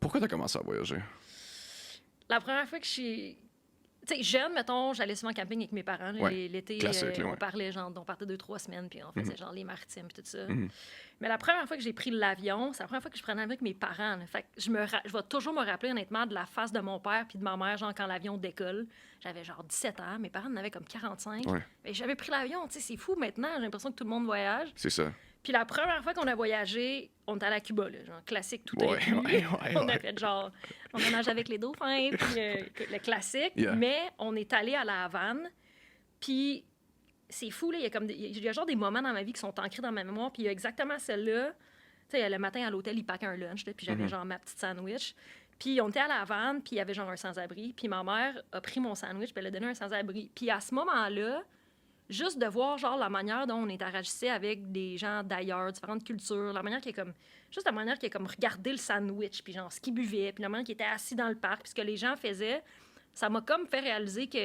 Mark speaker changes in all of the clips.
Speaker 1: Pourquoi t'as commencé à voyager?
Speaker 2: La première fois que je suis... Tu sais, jeune, mettons, j'allais souvent en camping avec mes parents. Là,
Speaker 1: Ouais.
Speaker 2: l'été,
Speaker 1: Classique, là, ouais.
Speaker 2: on parlait, genre, on partait 2-3 semaines, puis on faisait, genre, les maritimes, puis tout ça.
Speaker 1: Mhm.
Speaker 2: Mais la première fois que j'ai pris l'avion, c'est la première fois que je prenais l'avion avec mes parents. Là. Fait que je vais toujours me rappeler, honnêtement, de la face de mon père puis de ma mère, genre, quand l'avion décolle. J'avais, genre, 17 ans. Mes parents en avaient comme 45.
Speaker 1: Ouais.
Speaker 2: Mais j'avais pris l'avion, tu sais, c'est fou maintenant. J'ai l'impression que tout le monde voyage.
Speaker 1: C'est ça.
Speaker 2: Puis la première fois qu'on a voyagé, on était à la Cuba, là, genre classique, tout
Speaker 1: Ouais,
Speaker 2: inclus.
Speaker 1: ouais,
Speaker 2: On a
Speaker 1: ouais.
Speaker 2: fait genre, on a nagé avec les dauphins, puis le classique.
Speaker 1: Yeah.
Speaker 2: Mais on est allé à la Havane, puis c'est fou, là, il y a genre des moments dans ma vie qui sont ancrés dans ma mémoire, puis il y a exactement celle-là. Tu sais, le matin à l'hôtel, ils packent un lunch, là, puis j'avais genre ma petite sandwich. Puis on était à la Havane, puis il y avait genre un sans-abri, puis ma mère a pris mon sandwich, puis elle a donné un sans-abri. Puis à ce moment-là, juste de voir genre la manière dont on interagissait avec des gens d'ailleurs, différentes cultures, la manière qui est comme juste la manière qui est comme regarder le sandwich, puis genre ce qu'ils buvaient, puis la manière qui était assis dans le parc, puis ce que les gens faisaient, ça m'a comme fait réaliser que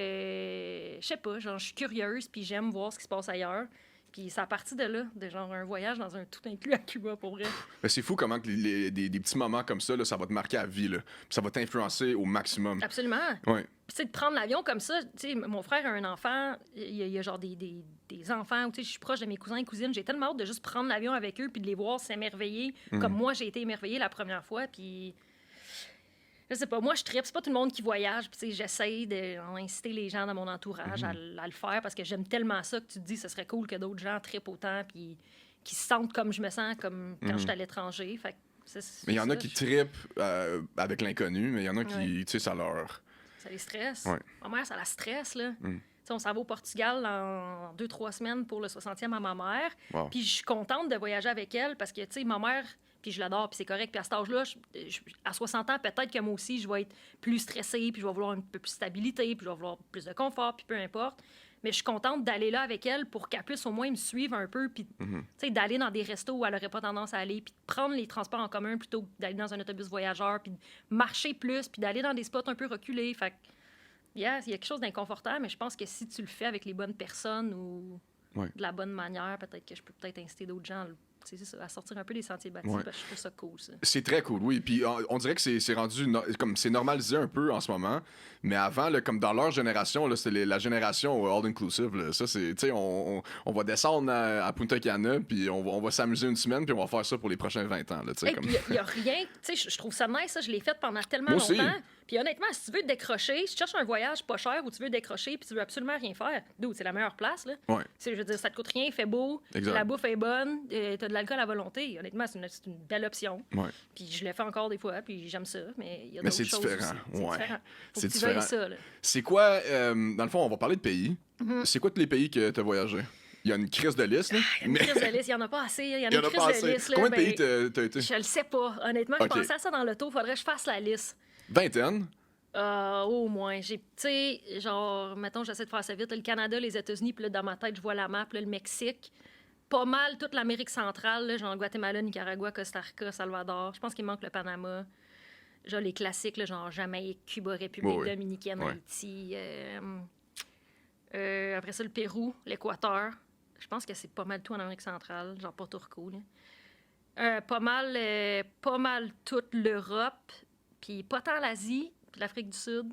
Speaker 2: je sais pas, genre je suis curieuse, puis j'aime voir ce qui se passe ailleurs. Puis c'est à partir de là, de genre un voyage dans un tout inclus à Cuba pour vrai.
Speaker 1: Mais c'est fou comment que des petits moments comme ça, là, ça va te marquer à vie. Là. Puis ça va t'influencer au maximum.
Speaker 2: Absolument.
Speaker 1: Ouais.
Speaker 2: Puis, tu sais, de prendre l'avion comme ça, tu sais, mon frère a un enfant, il y a genre des enfants, tu sais, je suis proche de mes cousins et cousines, j'ai tellement hâte de juste prendre l'avion avec eux puis de les voir s'émerveiller comme moi j'ai été émerveillée la première fois, puis je sais pas, moi je tripe, c'est pas tout le monde qui voyage, puis tu sais, j'essaye d'inciter les gens dans mon entourage à le faire parce que j'aime tellement ça que tu te dis, ce serait cool que d'autres gens trippent autant puis qu'ils se sentent comme je me sens comme quand je suis à l'étranger, fait que
Speaker 1: Mais il y en a
Speaker 2: ça,
Speaker 1: qui trippent avec l'inconnu, mais il y en a qui,
Speaker 2: Ouais.
Speaker 1: tu sais, ça leur...
Speaker 2: Ça les stresse.
Speaker 1: Ouais.
Speaker 2: Ma mère, ça la stresse, là. Tu sais, on s'en va au Portugal en 2-3 semaines pour le 60e à ma mère.
Speaker 1: Wow.
Speaker 2: Puis je suis contente de voyager avec elle parce que, tu sais, ma mère, puis je l'adore, puis c'est correct. Puis à cet âge-là, à 60 ans, peut-être que moi aussi, je vais être plus stressée, puis je vais vouloir un peu plus de stabilité, puis je vais vouloir plus de confort, puis peu importe. Mais je suis contente d'aller là avec elle pour qu'elle puisse au moins me suivre un peu, puis tu sais, d'aller dans des restos où elle n'aurait pas tendance à aller, puis de prendre les transports en commun plutôt que d'aller dans un autobus voyageur, puis de marcher plus, puis d'aller dans des spots un peu reculés. Fait que, yeah, il y a quelque chose d'inconfortable, mais je pense que si tu le fais avec les bonnes personnes ou
Speaker 1: Ouais.
Speaker 2: de la bonne manière, peut-être que je peux peut-être inciter d'autres gens c'est ça, à sortir un peu des sentiers battus,
Speaker 1: Ouais.
Speaker 2: parce que je trouve ça cool, ça.
Speaker 1: C'est très cool, oui. Puis on dirait que c'est rendu... comme c'est normalisé un peu en ce moment. Mais avant, là, comme dans leur génération, là, c'était la génération all-inclusive. Là. Ça, c'est... Tu sais, on va descendre à Punta Cana, puis on va s'amuser une semaine, puis on va faire ça pour les prochains 20 ans. Là, tu sais,
Speaker 2: Hey,
Speaker 1: comme...
Speaker 2: puis il n'y a rien, tu sais, je trouve ça nice, ça, je l'ai fait pendant tellement
Speaker 1: Moi aussi.
Speaker 2: longtemps. Puis honnêtement, si tu veux te décrocher, si tu cherches un voyage pas cher où tu veux décrocher puis tu veux absolument rien faire, dude, c'est la meilleure place, là.
Speaker 1: Ouais.
Speaker 2: Je veux dire, ça te coûte rien, il fait beau,
Speaker 1: Exact.
Speaker 2: la bouffe est bonne, t'as de l'alcool à volonté. Honnêtement, c'est une belle option.
Speaker 1: Ouais.
Speaker 2: Puis je le fais encore des fois, puis j'aime ça, mais il y a
Speaker 1: Mais
Speaker 2: d'autres
Speaker 1: c'est
Speaker 2: choses
Speaker 1: différent,
Speaker 2: aussi.
Speaker 1: ouais.
Speaker 2: C'est différent. Faut
Speaker 1: C'est
Speaker 2: que tu veuilles
Speaker 1: différent.
Speaker 2: ça, là.
Speaker 1: C'est quoi... dans le fond, on va parler de pays. C'est quoi tous les pays que tu as voyagé? Il y a une crise de liste, là.
Speaker 2: Il y a une crise de liste, il n'y en a pas assez. Il y en a
Speaker 1: Il y
Speaker 2: une
Speaker 1: en a
Speaker 2: crise
Speaker 1: pas
Speaker 2: de
Speaker 1: assez.
Speaker 2: liste. Là,
Speaker 1: Combien de
Speaker 2: ben,
Speaker 1: pays t'as été?
Speaker 2: Je le sais pas. Honnêtement, je
Speaker 1: Ok.
Speaker 2: pensais à ça dans l'auto. Faudrait que je fasse la liste.
Speaker 1: Vingtaine?
Speaker 2: Au moins. Tu sais, genre, mettons, j'essaie de faire ça vite. Le Canada, les États-Unis, puis là, dans ma tête, je vois la map, là, le Mexique. Pas mal toute l'Amérique centrale, là, genre Guatemala, Nicaragua, Costa Rica, Salvador. Je pense qu'il manque le Panama. Genre les classiques, là, genre Jamaïque, Cuba, République
Speaker 1: Oui, oui.
Speaker 2: dominicaine,
Speaker 1: Ouais.
Speaker 2: Haïti. Après ça, le Pérou, l'Équateur. Je pense que c'est pas mal tout en Amérique centrale, genre Porto Rico. Là. Pas mal toute l'Europe, puis pas tant l'Asie, puis l'Afrique du Sud.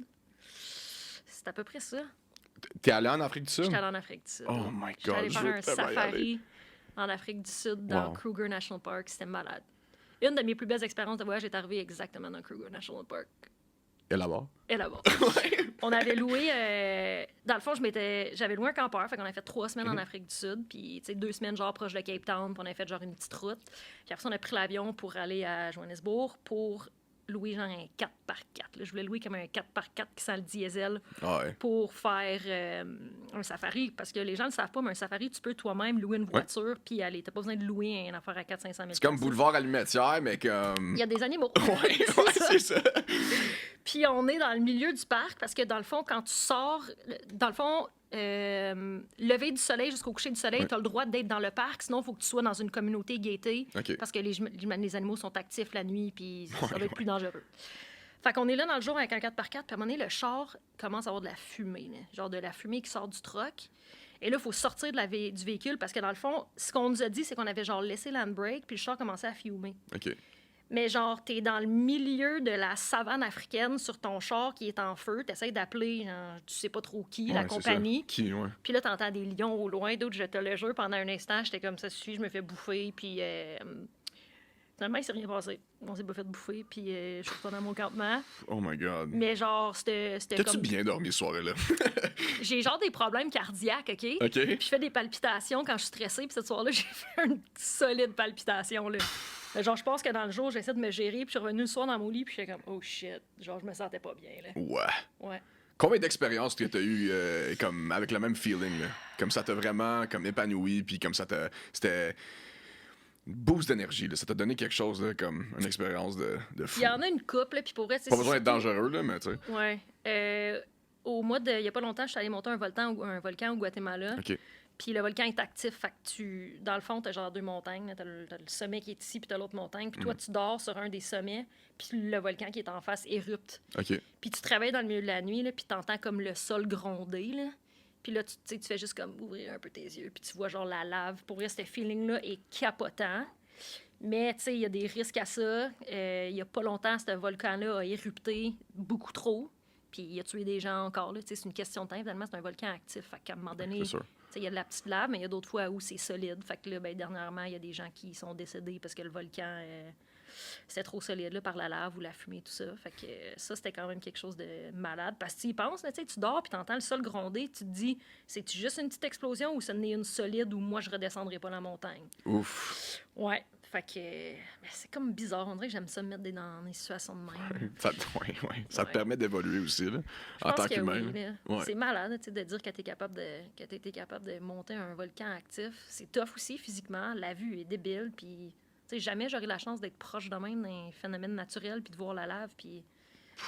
Speaker 2: C'est à peu près ça.
Speaker 1: T'es allé en Afrique du Sud?
Speaker 2: J'étais allée en Afrique du Sud.
Speaker 1: Oh my
Speaker 2: J'étais allée
Speaker 1: God,
Speaker 2: faire
Speaker 1: je veux
Speaker 2: un
Speaker 1: tellement y aller.
Speaker 2: safari en Afrique du Sud, dans
Speaker 1: Wow.
Speaker 2: Kruger National Park. C'était malade. Une de mes plus belles expériences de voyage est arrivée exactement dans Kruger National Park.
Speaker 1: Et là-bas?
Speaker 2: Et là-bas. On avait loué... dans le fond, j'avais loué un campeur. Fait qu'on a fait 3 semaines en Afrique du Sud. Puis, tu sais, 2 semaines, genre, proche de Cape Town. Puis on a fait, genre, une petite route. Puis après ça, on a pris l'avion pour aller à Johannesburg pour louer, genre, un 4x4. Là. Je voulais louer comme un 4x4 qui sent le diesel
Speaker 1: Ah ouais.
Speaker 2: pour faire un safari. Parce que les gens ne le savent pas, mais un safari, tu peux toi-même louer une voiture puis aller. Tu n'as pas besoin de louer une affaire à 400-500 000
Speaker 1: C'est comme Boulevard Allumetière, mais comme...
Speaker 2: Il y a des animaux.
Speaker 1: Ouais, ouais, c'est ça.
Speaker 2: Puis on est dans le milieu du parc parce que dans le fond, quand tu sors, dans le fond, lever du soleil jusqu'au coucher du soleil,
Speaker 1: Ouais.
Speaker 2: tu as le droit d'être dans le parc. Sinon, il faut que tu sois dans une communauté gated
Speaker 1: OK.
Speaker 2: parce que les animaux sont actifs la nuit puis ça va être plus dangereux. Fait qu'on est là dans le jour avec un 4x4, puis à un moment donné, le char commence à avoir de la fumée, là. Genre de la fumée qui sort du truck. Et là, il faut sortir du véhicule parce que dans le fond, ce qu'on nous a dit, c'est qu'on avait genre laissé l'handbrake, puis le char commençait à fumer.
Speaker 1: OK.
Speaker 2: Mais genre, t'es dans le milieu de la savane africaine sur ton char qui est en feu. T'essayes d'appeler, genre, tu sais pas trop qui, la
Speaker 1: Ouais, c'est
Speaker 2: compagnie.
Speaker 1: ça. Qui, ouais.
Speaker 2: Puis là, t'entends des lions au loin, d'autres, je te le jure. Pendant un instant, j'étais comme ça suffit, je me fais bouffer. Puis finalement, il s'est rien passé. On s'est pas fait bouffer, puis je suis retournée à mon campement.
Speaker 1: Oh my God.
Speaker 2: Mais genre, c'était
Speaker 1: T'as-tu
Speaker 2: comme...
Speaker 1: bien dormi ce soir-là?
Speaker 2: J'ai genre des problèmes cardiaques, OK?
Speaker 1: OK.
Speaker 2: Puis je fais des palpitations quand je suis stressée. Puis ce soir-là, j'ai fait une solide palpitation, là. Genre, je pense que dans le jour, j'essaie de me gérer, puis je suis revenue le soir dans mon lit, puis j'étais comme, oh shit. Genre, je me sentais pas bien, là.
Speaker 1: Ouais.
Speaker 2: Ouais.
Speaker 1: Combien d'expériences que t'as eu comme avec le même feeling, là? Comme ça t'a vraiment comme épanoui, puis comme ça t'a... C'était... Boost d'énergie, là. Ça t'a donné quelque chose, là, comme une expérience de fou.
Speaker 2: Il y en a une couple, puis pour vrai, tu sais...
Speaker 1: Pas besoin d'être dangereux, là, mais tu sais.
Speaker 2: Ouais. Au mois de... Il y a pas longtemps, je suis allée monter un volcan au Guatemala.
Speaker 1: OK.
Speaker 2: Puis le volcan est actif, fait que dans le fond, t'as genre deux montagnes. T'as le sommet qui est ici, puis t'as l'autre montagne. Puis toi, tu dors sur un des sommets, puis le volcan qui est en face érupte.
Speaker 1: OK.
Speaker 2: Puis tu travailles dans le milieu de la nuit, là, puis t'entends comme le sol gronder, là. Puis là, tu fais juste comme ouvrir un peu tes yeux, puis tu vois genre la lave. Pour vrai, ce feeling-là est capotant. Mais, tu sais, il y a des risques à ça. Il y a pas longtemps, ce volcan-là a érupté beaucoup trop. Puis il a tué des gens encore, là. Tu sais, c'est une question de temps. Finalement, c'est un volcan actif. Fait qu'à un moment donné...
Speaker 1: C'est sûr.
Speaker 2: Il y a de la petite lave, mais il y a d'autres fois où c'est solide. Fait que là, ben, dernièrement, il y a des gens qui sont décédés parce que le volcan, c'était trop solide là, par la lave ou la fumée, tout ça. Fait que ça, c'était quand même quelque chose de malade. Parce que tu y penses, là, tu dors puis t'entends le sol gronder, tu te dis, c'est-tu juste une petite explosion ou ça n'est une solide où moi, je redescendrai pas la montagne?
Speaker 1: Ouf.
Speaker 2: Ouais. Fait que ben, c'est comme bizarre. On dirait que j'aime ça me mettre dans des situations de même.
Speaker 1: Ça te permet d'évoluer aussi, là, en tant qu'humain.
Speaker 2: Oui,
Speaker 1: ouais.
Speaker 2: C'est malade de dire que tu as été capable de monter un volcan actif. C'est tough aussi physiquement. La vue est débile. Puis jamais j'aurais la chance d'être proche de même d'un phénomène naturel puis de voir la lave. Puis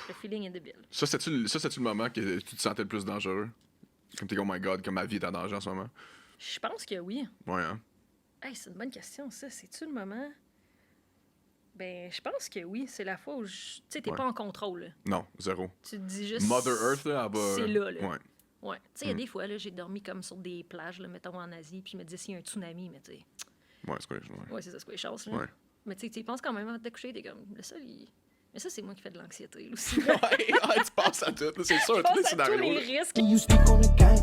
Speaker 2: le feeling est débile.
Speaker 1: Ça, c'est-tu le moment que tu te sentais le plus dangereux? Comme t'es oh my God, comme ma vie est en danger en ce moment?
Speaker 2: Je pense que oui.
Speaker 1: Ouais, hein?
Speaker 2: Hey, c'est une bonne question, ça. C'est-tu le moment? Ben, je pense que oui. C'est la fois où tu sais, t'es pas en contrôle. Là.
Speaker 1: Non, zéro.
Speaker 2: Tu te dis juste...
Speaker 1: Mother Earth, là, elle va...
Speaker 2: C'est là, là.
Speaker 1: Ouais.
Speaker 2: Ouais. Tu sais, il y a des fois, là, j'ai dormi comme sur des plages, là, mettons en Asie, puis je me disais, s'il y a un tsunami, mais tu sais...
Speaker 1: Ouais, c'est quoi, ouais.
Speaker 2: Ouais, c'est ça, c'est quoi les chances, là.
Speaker 1: Ouais.
Speaker 2: Mais tu sais, tu y penses quand même avant de te coucher, t'es comme, le sol, il... Mais ça, c'est moi qui fais de l'anxiété, là, aussi.
Speaker 1: Ouais, tu penses à tout, là, c'est sûr, tous les
Speaker 2: Je pense à tous
Speaker 1: scénarios.
Speaker 2: les
Speaker 1: là.
Speaker 2: risques.